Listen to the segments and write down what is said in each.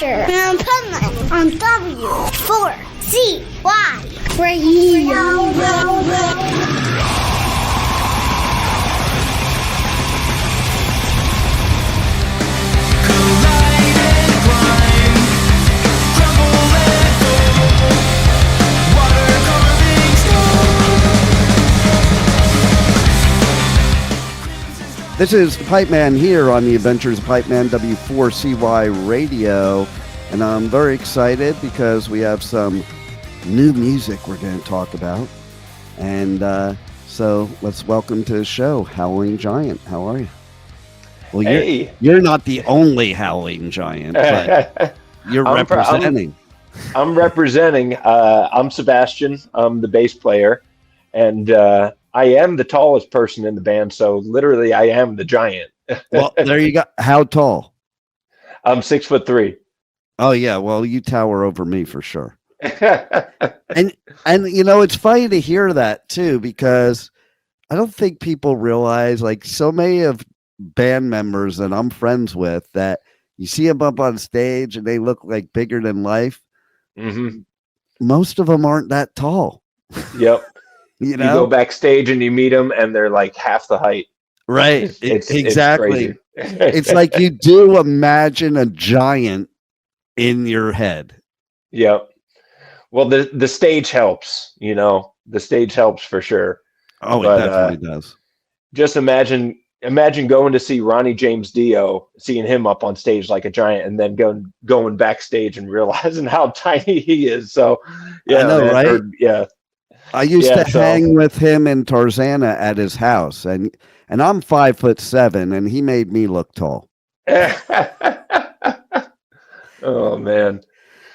adventure and Pipeman on W4CY Radio. This is the Pipeman here on the Adventures of Pipeman W4CY Radio, and I'm very excited because we have some new music we're going to talk about. And so let's welcome to the show, Howling Giant. How are you? Well, hey. You're not the only Howling Giant, but you're representing. I'm representing. I'm Sebastian. I'm the bass player, and I am the tallest person in the band, so literally I am the giant. Well, there you go. How tall? I'm 6'3". Oh yeah, well you tower over me for sure. and you know, it's funny to hear that too, because I don't think people realize, like, so many of band members that I'm friends with, that you see them up on stage and they look like bigger than life. Mm-hmm. Most of them aren't that tall. Yep. You You go backstage and you meet them and they're like half the height. Right. Exactly. It's It's like you do imagine a giant in your head. Yep. Well, the stage helps, you know. The stage helps for sure. Oh, it definitely does. Just imagine going to see Ronnie James Dio, seeing him up on stage like a giant, and then going backstage and realizing how tiny he is. So yeah, I know, man, right? Yeah. I used to hang with him in Tarzana at his house, and I'm 5'7", and he made me look tall. Oh man,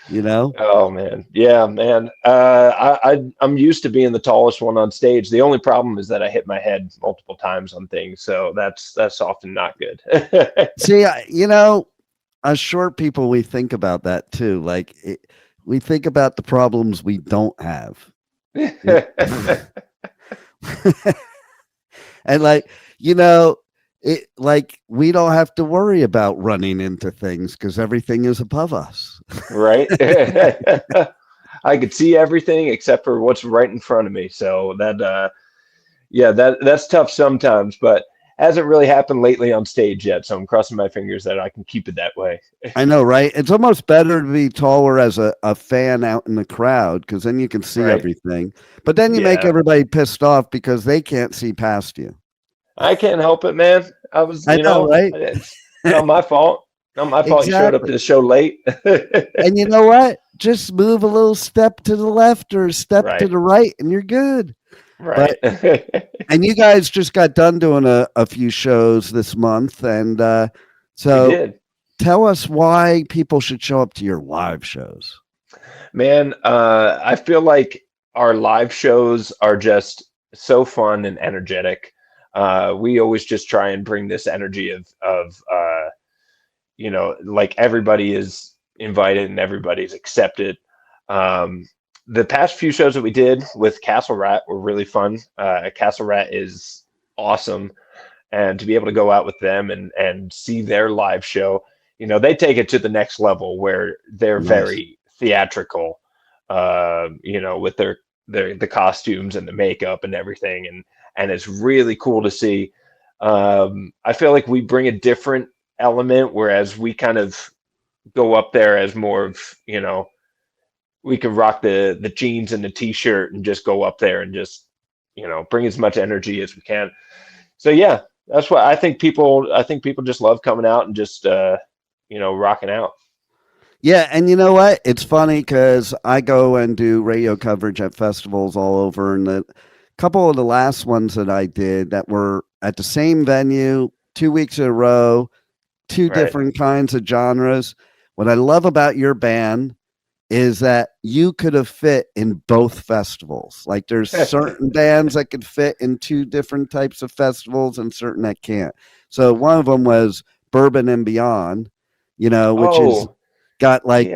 you know. Oh man, yeah, man. I'm used to being the tallest one on stage. The only problem is that I hit my head multiple times on things, so that's often not good. See, you know, us short people, we think about that too. Like we think about the problems we don't have. And like, you know, it, like, we don't have to worry about running into things because everything is above us. Right. I could see everything except for what's right in front of me. So that's tough sometimes, but hasn't really happened lately on stage yet. So I'm crossing my fingers that I can keep it that way. I know, right? It's almost better to be taller as a fan out in the crowd, because then you can see everything. But then you make everybody pissed off because they can't see past you. I can't help it, man. I know, right? It's not my fault. Not my fault. Exactly. You showed up to the show late. And you know what? Just move a little step to the left or a step to the right, and you're good. Right. And you guys just got done doing a few shows this month, and so tell us why people should show up to your live shows. Man, I feel like our live shows are just so fun and energetic. We always just try and bring this energy of you know, like everybody is invited and everybody's accepted. The past few shows that we did with Castle Rat were really fun. Castle Rat is awesome. And to be able to go out with them and see their live show, you know, they take it to the next level where they're very theatrical, you know, with the costumes and the makeup and everything. And it's really cool to see. I feel like we bring a different element, whereas we kind of go up there as more of, you know, we can rock the jeans and the t-shirt and just go up there and just, you know, bring as much energy as we can. So yeah, that's what I think people just love coming out and just, you know, rocking out. Yeah. And you know what? It's funny because I go and do radio coverage at festivals all over, and the couple of the last ones that I did that were at the same venue 2 weeks in a row, two different kinds of genres. What I love about your band is that you could have fit in both festivals. Like, there's certain bands that could fit in two different types of festivals and certain that can't. So one of them was Bourbon and Beyond, you know, which is got like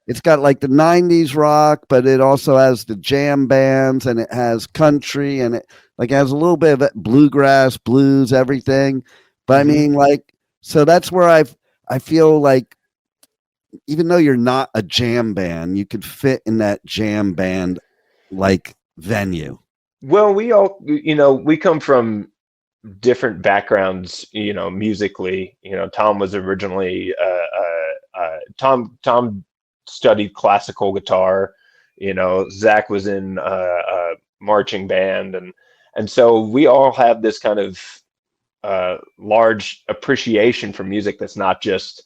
it's got like the 90s rock, but it also has the jam bands, and it has country, and it like has a little bit of that bluegrass, blues, everything. But I mean, like, so that's where I feel like even though you're not a jam band, you could fit in that jam band like venue. Well, we all, we come from different backgrounds, musically. Tom was originally Tom studied classical guitar. Zach was in a marching band, and so we all have this kind of large appreciation for music that's not just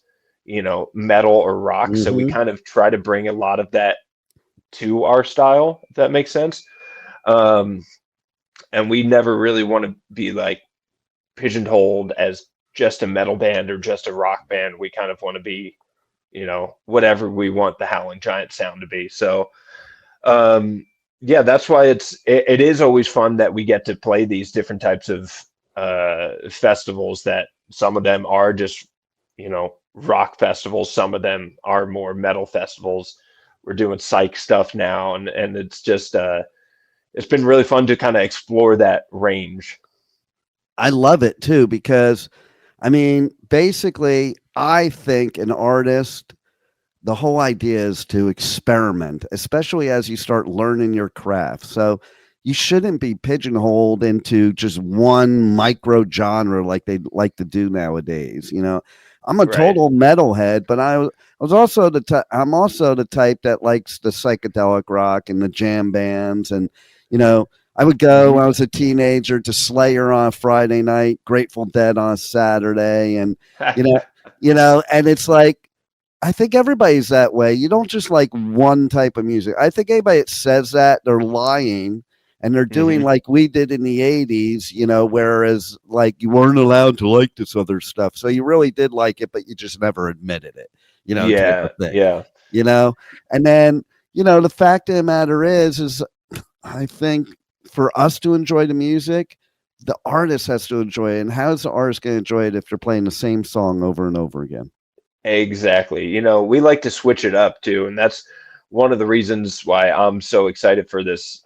metal or rock. So we kind of try to bring a lot of that to our style, if that makes sense. And we never really want to be like pigeonholed as just a metal band or just a rock band. We kind of want to be, whatever we want the Howling Giant sound to be. So, yeah, that's why it is always fun that we get to play these different types of festivals, that some of them are just, rock festivals. Some of them are more metal festivals. We're doing psych stuff now. And it's just, it's been really fun to kind of explore that range. I love it too, because I mean, basically, I think an artist, the whole idea is to experiment, especially as you start learning your craft. So you shouldn't be pigeonholed into just one micro genre like they like to do nowadays. I'm a total metalhead, but I'm also the type that likes the psychedelic rock and the jam bands. And, I would go when I was a teenager to Slayer on a Friday night, Grateful Dead on a Saturday. And, and it's like, I think everybody's that way. You don't just like one type of music. I think anybody that says that, they're lying, and they're doing like we did in the 80s, whereas like you weren't allowed to like this other stuff. So you really did like it, but you just never admitted it, Yeah. And then, the fact of the matter is I think for us to enjoy the music, the artist has to enjoy it. And how's the artist going to enjoy it if they're playing the same song over and over again? Exactly. We like to switch it up too. And that's one of the reasons why I'm so excited for this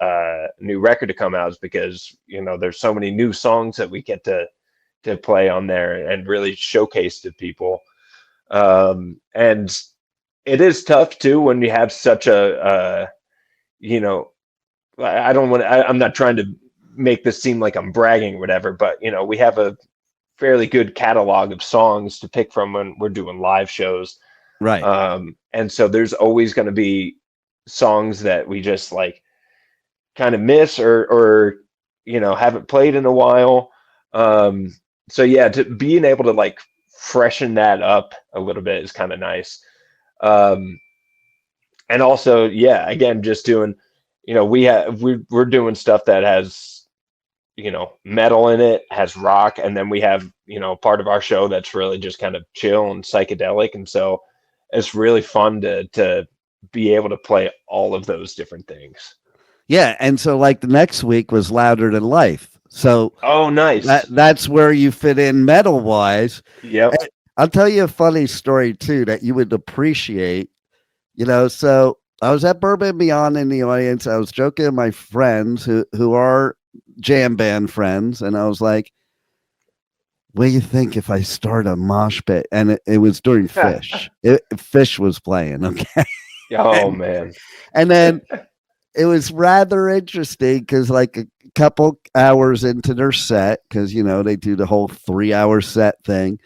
new record to come out, is because, there's so many new songs that we get to play on there and really showcase to people. And it is tough too when you have such I'm not trying to make this seem like I'm bragging or whatever, but we have a fairly good catalog of songs to pick from when we're doing live shows. Right. And so there's always going to be songs that we just like kind of miss or haven't played in a while. So yeah, to being able to like freshen that up a little bit is kind of nice. And also, yeah, again, just doing, we're doing stuff that has, metal in it, has rock, and then we have, part of our show that's really just kind of chill and psychedelic. And so it's really fun to be able to play all of those different things. Yeah. And so like the next week was Louder Than Life. So nice. That's where you fit in metal wise. Yep. And I'll tell you a funny story too that you would appreciate. So I was at Bourbon Beyond in the audience. I was joking with my friends who are jam band friends, and I was like, what do you think if I start a mosh pit? And it was during Fish. Fish was playing, okay? Oh, man. And then it was rather interesting because like a couple hours into their set, because, they do the whole 3-hour set thing,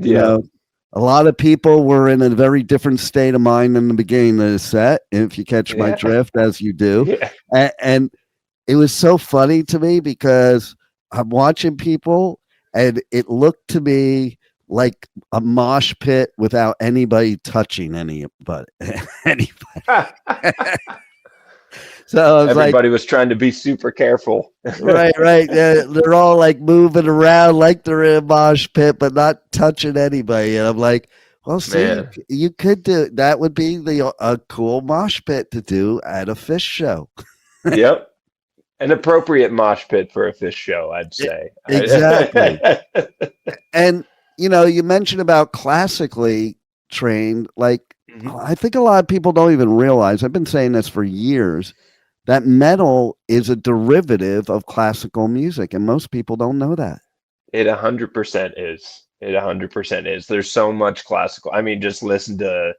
a lot of people were in a very different state of mind in the beginning of the set, if you catch my drift, as you do. Yeah. And it was so funny to me because I'm watching people, and it looked to me like a mosh pit without anybody touching anybody. So everybody was trying to be super careful. Right. Yeah, they're all like moving around like they're in a mosh pit, but not touching anybody. And I'm like, well, see, you could do that. Would be a cool mosh pit to do at a Fish show. Yep. An appropriate mosh pit for a Fish show, I'd say. Exactly. And, you mentioned about classically trained, like, I think a lot of people don't even realize, I've been saying this for years, that metal is a derivative of classical music, and most people don't know that. It 100% is. It 100% is. There's so much classical. I mean, just listen to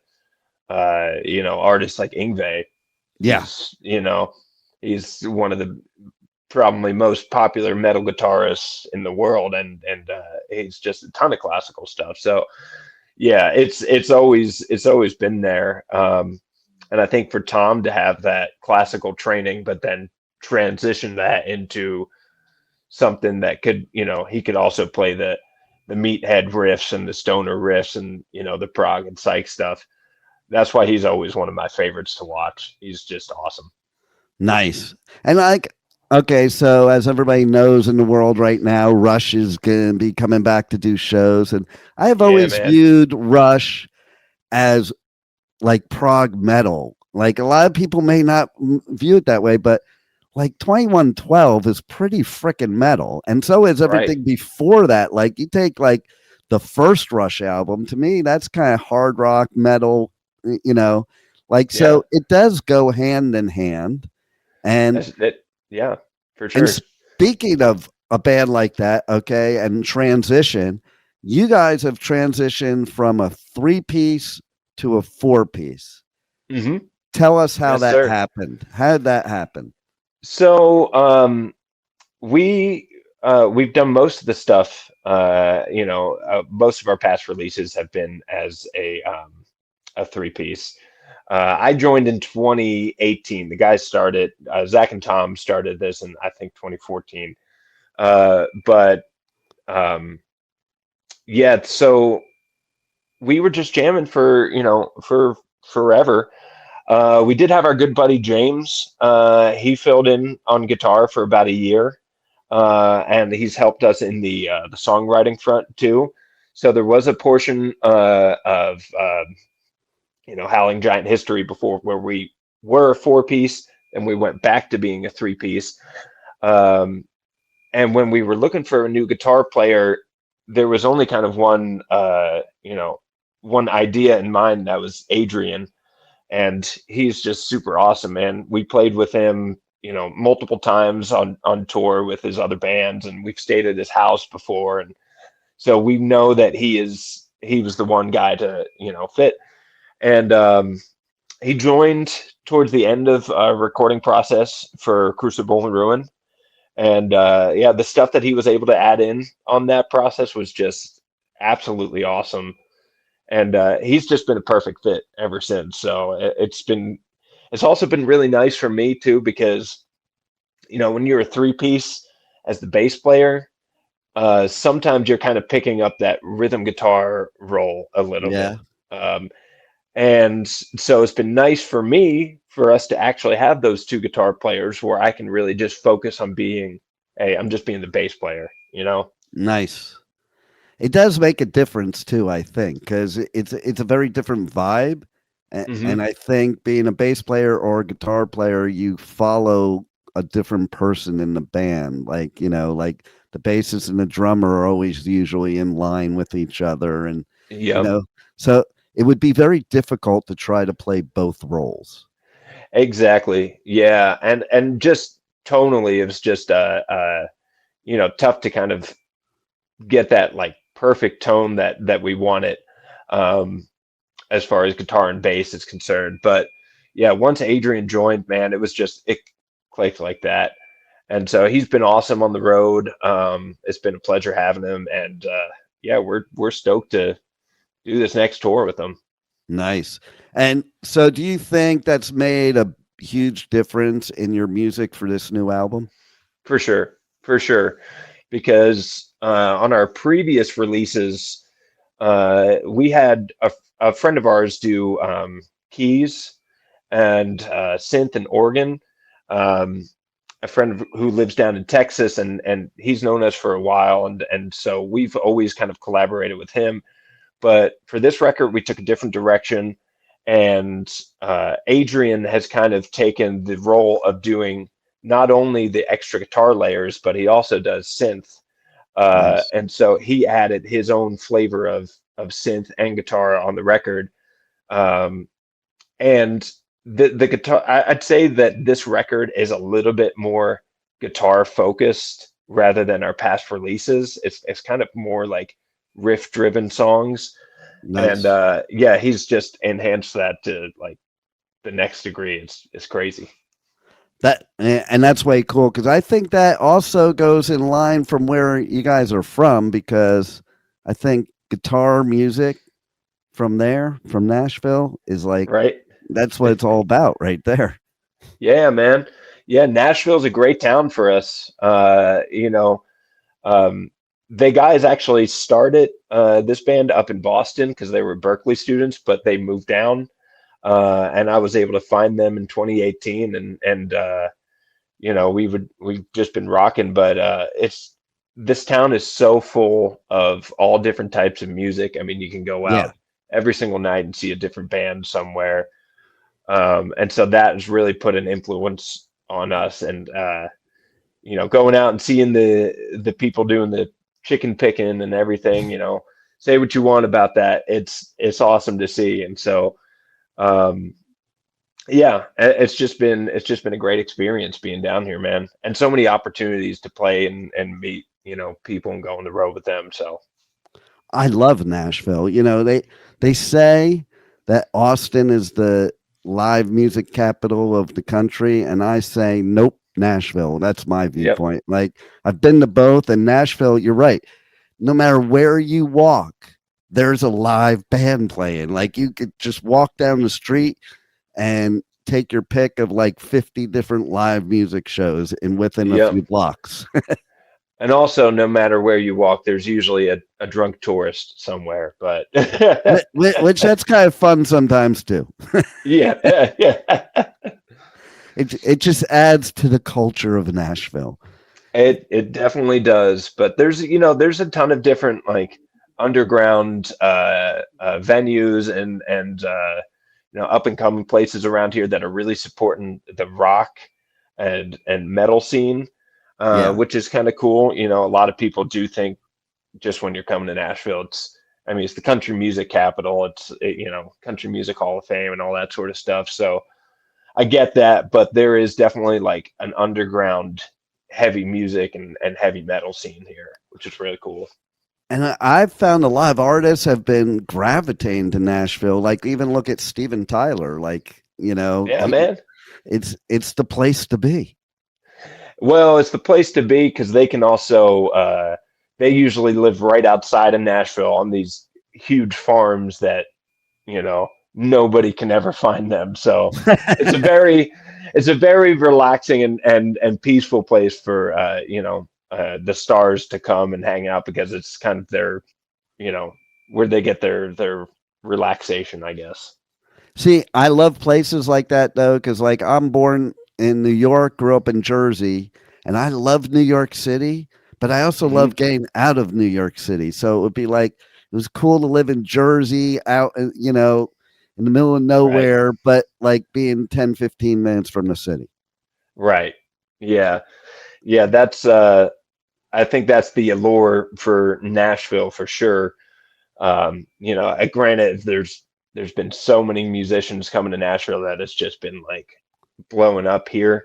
artists like Yngwie. Yeah. He's one of the probably most popular metal guitarists in the world, and he's just a ton of classical stuff. So yeah, it's always been there. And I think for Tom to have that classical training, but then transition that into something that could, he could also play the meathead riffs and the stoner riffs and, the prog and psych stuff. That's why he's always one of my favorites to watch. He's just awesome. Nice. And okay, so as everybody knows in the world right now, Rush is going to be coming back to do shows. And I have always viewed Rush as like prog metal. Like a lot of people may not view it that way, but like 2112 is pretty freaking metal. And so is everything before that. Like you take like the first Rush album, to me, that's kind of hard rock metal, so it does go hand in hand. And for sure. And speaking of a band like that, okay, and transition, you guys have transitioned from a 3-piece to a 4-piece. Mm-hmm. Tell us how that happened. How did that happen? So we've done most of the stuff. Most of our past releases have been as a 3-piece. I joined in 2018. The guys started, Zach and Tom started this in, I think, 2014. So we were just jamming for forever. We did have our good buddy James. He filled in on guitar for about a year, and he's helped us in the songwriting front too. So there was a portion of Howling Giant history before where we were a 4-piece and we went back to being a 3-piece. And when we were looking for a new guitar player, there was only kind of one idea in mind. That was Adrian. And he's just super awesome, man. We played with him, multiple times on tour with his other bands, and we've stayed at his house before. And so we know that he was the one guy to, fit. And he joined towards the end of our recording process for Crucible Ruin. And the stuff that he was able to add in on that process was just absolutely awesome. And he's just been a perfect fit ever since. So it's also been really nice for me too, because, when you're a 3-piece as the bass player, sometimes you're kind of picking up that rhythm guitar role a little bit. And so it's been nice for us to actually have those 2 guitar players where I can really just focus on I'm just being the bass player, Nice. It does make a difference too, I think, because it's a very different vibe. And I think being a bass player or a guitar player, you follow a different person in the band. Like, like the bassist and the drummer are always usually in line with each other. And, so it would be very difficult to try to play both roles. Exactly. Yeah. And just tonally, it was just, tough to kind of get that like perfect tone that we wanted, as far as guitar and bass is concerned. But yeah, once Adrian joined, man, it clicked like that. And so he's been awesome on the road. It's been a pleasure having him. And we're stoked to do this next tour with them. Nice. And so do you think that's made a huge difference in your music for this new album? For sure. Because on our previous releases, we had a friend of ours do keys and synth and organ. A friend who lives down in Texas, and he's known us for a while, and so we've always kind of collaborated with him. But for this record, we took a different direction, and Adrian has kind of taken the role of doing not only the extra guitar layers, but he also does synth. Nice. And so he added his own flavor of synth and guitar on the record. And the guitar, I'd say that this record is a little bit more guitar focused rather than our past releases. It's kind of more like riff driven songs. Nice. And yeah, he's just enhanced that to like the next degree. It's crazy. And that's way cool, because I think that also goes in line from where you guys are from, because I think guitar music from there, from Nashville, is like, Right. that's what it's all about right there. Yeah, man. Yeah, Nashville's a great town for us. The guys actually started this band up in Boston because they were Berkeley students, but they moved down, and I was able to find them in 2018, and we've just been rocking. But this town is so full of all different types of music. I mean, you can go Yeah. out every single night and see a different band somewhere. And so that has really put an influence on us, and going out and seeing the people doing the chicken picking and everything, say what you want about that. It's awesome to see. And so, yeah, it's just been a great experience being down here, man. And so many opportunities to play and meet, people and go on the road with them. So I love Nashville. They say that Austin is the live music capital of the country, and I say nope, Nashville. That's my viewpoint. Yep. Like, I've been to both, and Nashville, you're right. No matter where you walk, there's a live band playing. Like, you could just walk down the street and take your pick of like 50 different live music shows within a few blocks. And also, no matter where you walk, there's usually a drunk tourist somewhere. But which that's kind of fun sometimes too. Yeah. It just adds to the culture of Nashville. It definitely does. But there's a ton of different like underground venues and up and coming places around here that are really supporting the rock and metal scene. Which is kind of cool. A lot of people do think just when you're coming to Nashville, it's the country music capital. It's, country music hall of fame and all that sort of stuff. So I get that, but there is definitely like an underground heavy music and heavy metal scene here, which is really cool. And I've found a lot of artists have been gravitating to Nashville. Like, even look at Steven Tyler, like, Yeah, man, it's the place to be. Well, it's the place to be because they can also they usually live right outside of Nashville on these huge farms that nobody can ever find them. So it's a very relaxing and peaceful place for the stars to come and hang out, because it's kind of their where they get their relaxation, I guess. See, I love places like that though, because like I'm born in New York, grew up in Jersey, and I love New York City, but I also love getting out of New York City. So it would be like, it was cool to live in Jersey out, in the middle of nowhere, right, but like being 10, 15 minutes from the city. Right. Yeah. Yeah. That's, I think that's the allure for Nashville for sure. Granted, there's been so many musicians coming to Nashville that it's just been like blowing up here.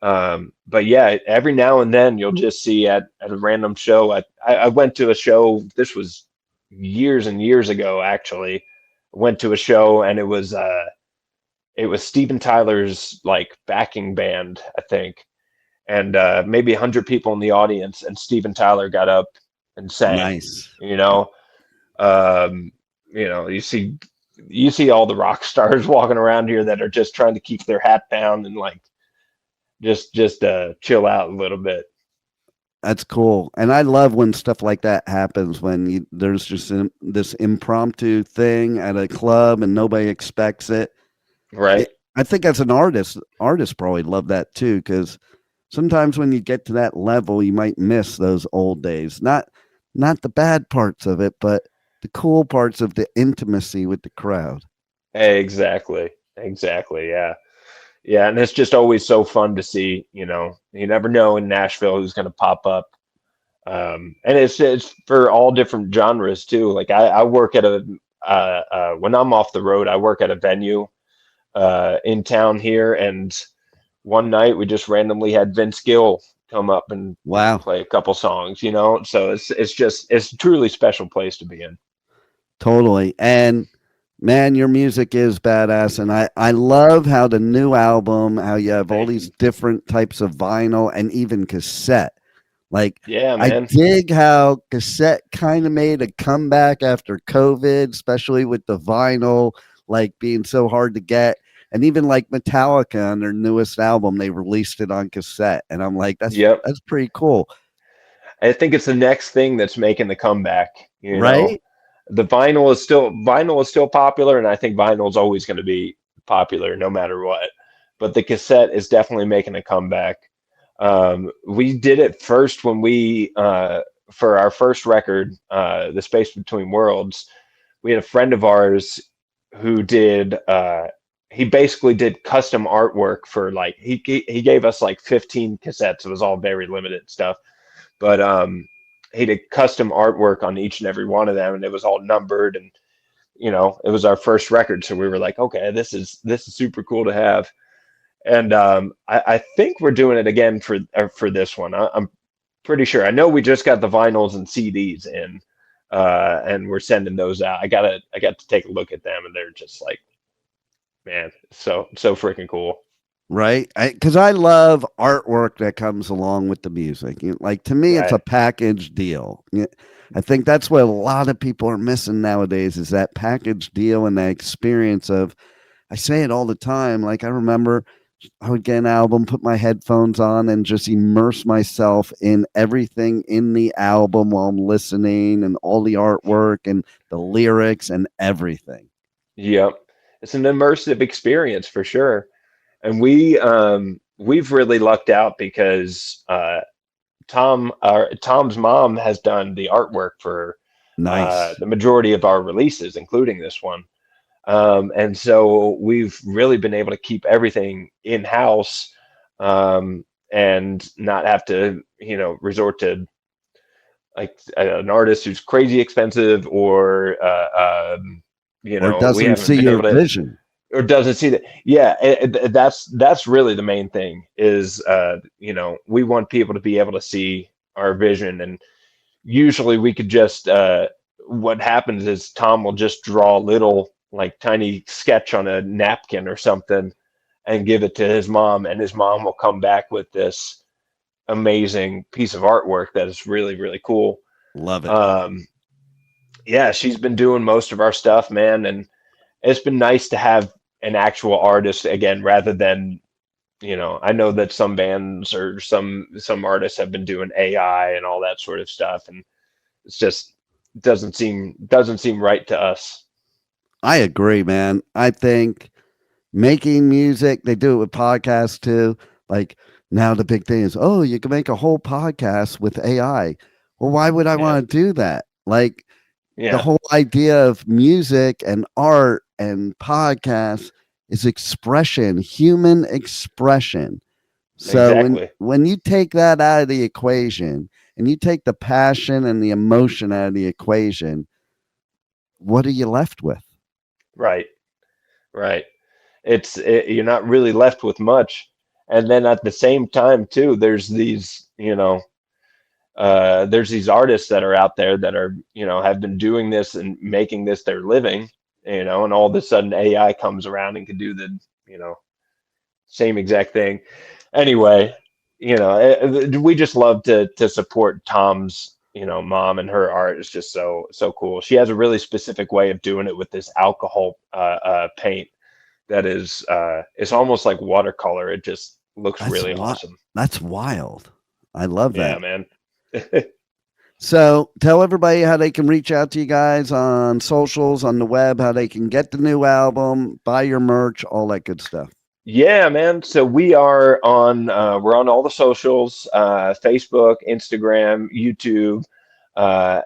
But yeah, every now and then you'll just see at a random show. I went to a show, this was years and years ago, actually. Went to a show and it was Steven Tyler's like backing band, I think. And maybe 100 people in the audience, and Steven Tyler got up and sang. Nice. You see all the rock stars walking around here that are just trying to keep their hat down and like just chill out a little bit. That's cool. And I love when stuff like that happens, when there's just this impromptu thing at a club and nobody expects it. Right. I think as an artist probably love that too, because sometimes when you get to that level, you might miss those old days. Not the bad parts of it, but the cool parts of the intimacy with the crowd. Exactly. Yeah. Yeah. And it's just always so fun to see, you never know in Nashville who's going to pop up. And it's for all different genres too. Like I work at when I'm off the road, I work at a venue in town here. And one night we just randomly had Vince Gill come up and play a couple songs, so it's a truly special place to be in. Totally. And man, your music is badass. And I love how the new album, how you have all Thank these you. different types of vinyl and even cassette. Like, Yeah, I man. dig how cassette kind of made a comeback after COVID, especially with the vinyl like being so hard to get. And even like Metallica on their newest album, they released it on cassette. And I'm like, Yep. that's pretty cool. I think it's the next thing that's making the comeback. You know, Right? the vinyl is still popular, and I think vinyl is always going to be popular no matter what. But the cassette is definitely making a comeback. We did it first when we for our first record, The Space Between Worlds. We had a friend of ours who did he basically did custom artwork for like he gave us like 15 cassettes. It was all very limited stuff, but he did custom artwork on each and every one of them, and it was all numbered, and you know, it was our first record, so we were like, okay, this is super cool to have. And I think we're doing it again for this one. I'm pretty sure. I know we just got the vinyls and CDs in, and we're sending those out. I got to take a look at them, and they're just like, man, so freaking cool. Right? Because I love artwork that comes along with the music. Like, to me, it's Right. a package deal. I think that's what a lot of people are missing nowadays is that package deal and that experience of, I say it all the time. Like, I remember I would get an album, put my headphones on, and just immerse myself in everything in the album while I'm listening and all the artwork and the lyrics and everything. Yep. It's an immersive experience for sure. And we've really lucked out because Tom's mom has done the artwork for Nice. the majority of our releases, including this one. And so we've really been able to keep everything in house, and not have to, you know, resort to like an artist who's crazy expensive, or you Or know, we doesn't haven't see been your able to, vision. or doesn't see that. Yeah, that's really the main thing is, you know, we want people to be able to see our vision. And usually we could just what happens is Tom will just draw a little like tiny sketch on a napkin or something and give it to his mom, and his mom will come back with this amazing piece of artwork that is really, really cool. Love it. Yeah, she's been doing most of our stuff, man, and it's been nice to have an actual artist again rather than, you know, I know that some bands or some artists have been doing AI and all that sort of stuff, and it's just doesn't seem right to us. I agree, man. I think making music, they do it with podcasts too. Like, now the big thing is, oh, you can make a whole podcast with AI. Well, why would I Yeah, want to do that? Like, the yeah, whole idea of music and art and podcasts is expression, human expression. So exactly. when you take that out of the equation and you take the passion and the emotion out of the equation, what are you left with? Right, right. You're not really left with much. And then at the same time too, there's these, you know, there's these artists that are out there that are, you know, have been doing this and making this their living, you know, and all of a sudden AI comes around and can do the, you know, same exact thing. Anyway, you know, we just love to support Tom's, you know, mom, and her art is just so cool. She has a really specific way of doing it with this alcohol paint that is it's almost like watercolor. It just looks That's really what awesome. that's wild. I love Yeah, that. man. So tell everybody how they can reach out to you guys on socials, on the web, how they can get the new album, buy your merch, all that good stuff. Yeah, man. So we're on all the socials, Facebook, Instagram, YouTube,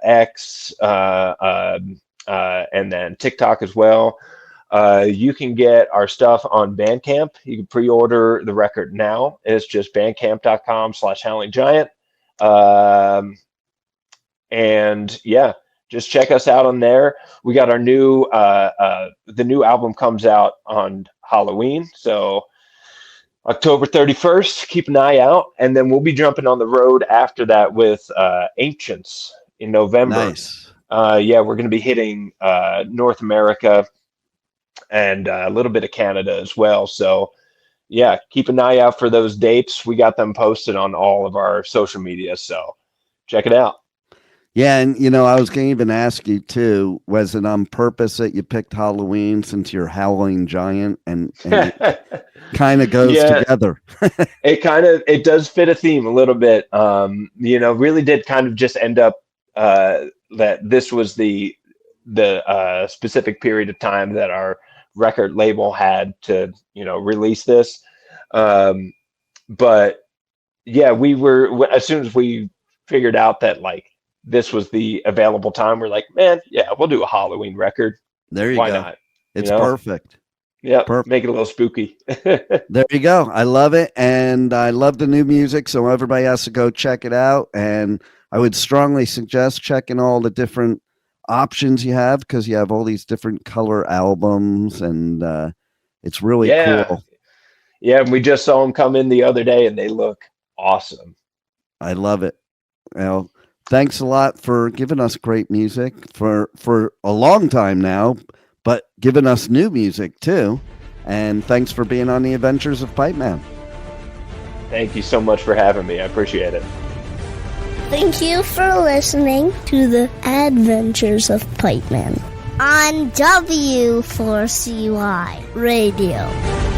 X, and then TikTok as well. You can get our stuff on Bandcamp. You can pre-order the record now. It's just bandcamp.com/howlinggiant. And yeah, just check us out on there. We got our new the new album comes out on Halloween, so October 31st. Keep an eye out, and then we'll be jumping on the road after that with Ancients in November. Nice. Yeah, we're going to be hitting North America and a little bit of Canada as well. So yeah, keep an eye out for those dates. We got them posted on all of our social media, so check it out. Yeah, and I was going to even ask you too, was it on purpose that you picked Halloween since you're Howling Giant and it kind of goes together? It does fit a theme a little bit. Really did kind of just end up that this was the specific period of time that our record label had to, release this. But yeah, we were, as soon as we figured out that like this was the available time, we're like, man, yeah, we'll do a Halloween record. There you Why go. not? It's perfect. Yeah, make it a little spooky. There you go. I love it. And I love the new music. So everybody has to go check it out. And I would strongly suggest checking all the different options you have, because you have all these different color albums, and it's really cool. Yeah, and we just saw them come in the other day and they look awesome. I love it. Well, thanks a lot for giving us great music for a long time now, but giving us new music too. And thanks for being on the Adventures of Pipeman. Thank you so much for having me. I appreciate it. Thank you for listening to the Adventures of Pipeman on W4CY Radio.